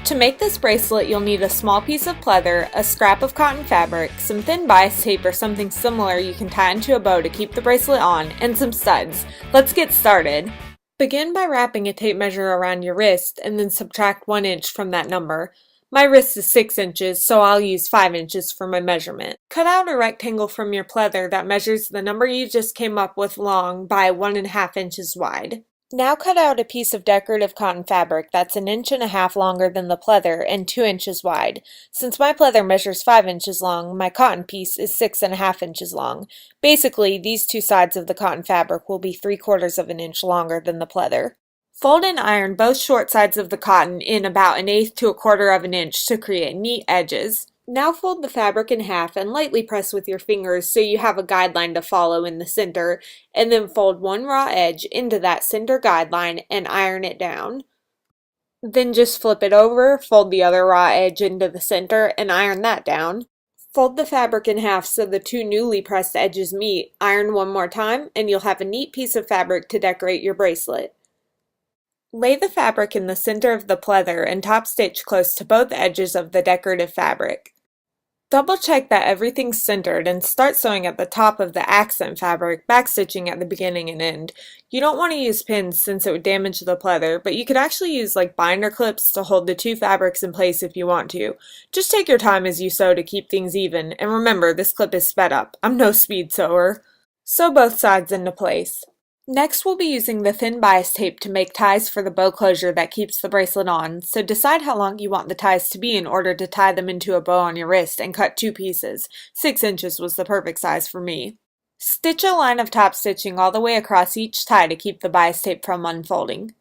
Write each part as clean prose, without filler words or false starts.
To make this bracelet, you'll need a small piece of pleather, a scrap of cotton fabric, some thin bias tape or something similar you can tie into a bow to keep the bracelet on, and some studs. Let's get started. Begin by wrapping a tape measure around your wrist and then subtract 1 inch from that number. My wrist is 6 inches, so I'll use 5 inches for my measurement. Cut out a rectangle from your pleather that measures the number you just came up with long by 1.5 inches wide. Now cut out a piece of decorative cotton fabric that's 1.5 inches longer than the pleather and 2 inches wide. Since my pleather measures 5 inches long, my cotton piece is 6.5 inches long. Basically, these two sides of the cotton fabric will be 3/4 of an inch longer than the pleather. Fold and iron both short sides of the cotton in about 1/8 to 1/4 of an inch to create neat edges. Now fold the fabric in half and lightly press with your fingers so you have a guideline to follow in the center, and then fold one raw edge into that center guideline and iron it down. Then just flip it over, fold the other raw edge into the center, and iron that down. Fold the fabric in half so the two newly pressed edges meet, iron one more time, and you'll have a neat piece of fabric to decorate your bracelet. Lay the fabric in the center of the pleather and top stitch close to both edges of the decorative fabric. Double check that everything's centered and start sewing at the top of the accent fabric, backstitching at the beginning and end. You don't want to use pins since it would damage the pleather, but you could actually use like binder clips to hold the two fabrics in place if you want to. Just take your time as you sew to keep things even, and remember this clip is sped up. I'm no speed sewer. Sew both sides into place. Next, we'll be using the thin bias tape to make ties for the bow closure that keeps the bracelet on, so decide how long you want the ties to be in order to tie them into a bow on your wrist and cut 2 pieces. 6 inches was the perfect size for me. Stitch a line of top stitching all the way across each tie to keep the bias tape from unfolding.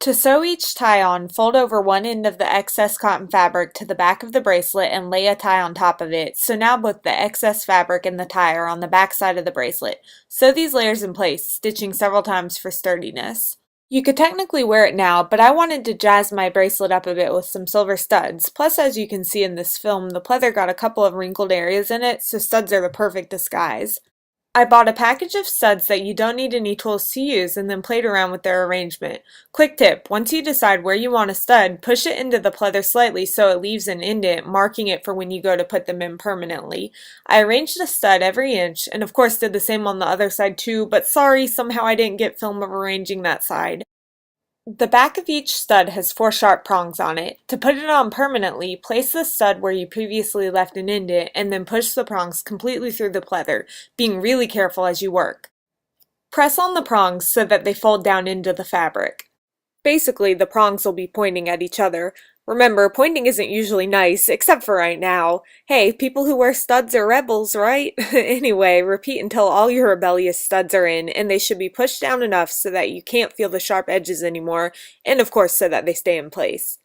To sew each tie on, fold over one end of the excess cotton fabric to the back of the bracelet and lay a tie on top of it, so now both the excess fabric and the tie are on the back side of the bracelet. Sew these layers in place, stitching several times for sturdiness. You could technically wear it now, but I wanted to jazz my bracelet up a bit with some silver studs. Plus, as you can see in this film, the pleather got a couple of wrinkled areas in it, so studs are the perfect disguise. I bought a package of studs that you don't need any tools to use and then played around with their arrangement. Quick tip, once you decide where you want a stud, push it into the pleather slightly so it leaves an indent, marking it for when you go to put them in permanently. I arranged a stud every inch and of course did the same on the other side too, but sorry, somehow I didn't get film of arranging that side. The back of each stud has 4 sharp prongs on it. To put it on permanently, place the stud where you previously left an indent and then push the prongs completely through the pleather, being really careful as you work. Press on the prongs so that they fold down into the fabric. Basically, the prongs will be pointing at each other. Remember, pointing isn't usually nice, except for right now. Hey, people who wear studs are rebels, right? Anyway, repeat until all your rebellious studs are in, and they should be pushed down enough so that you can't feel the sharp edges anymore, and of course so that they stay in place.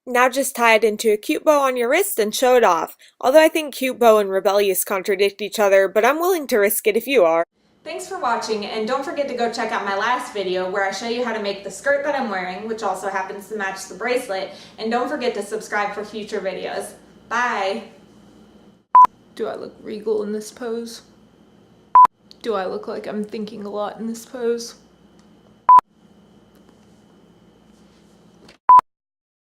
Now just tie it into a cute bow on your wrist and show it off. Although I think cute bow and rebellious contradict each other, but I'm willing to risk it if you are. Thanks for watching, and don't forget to go check out my last video where I show you how to make the skirt that I'm wearing, which also happens to match the bracelet, and don't forget to subscribe for future videos. Bye! Do I look regal in this pose? Do I look like I'm thinking a lot in this pose?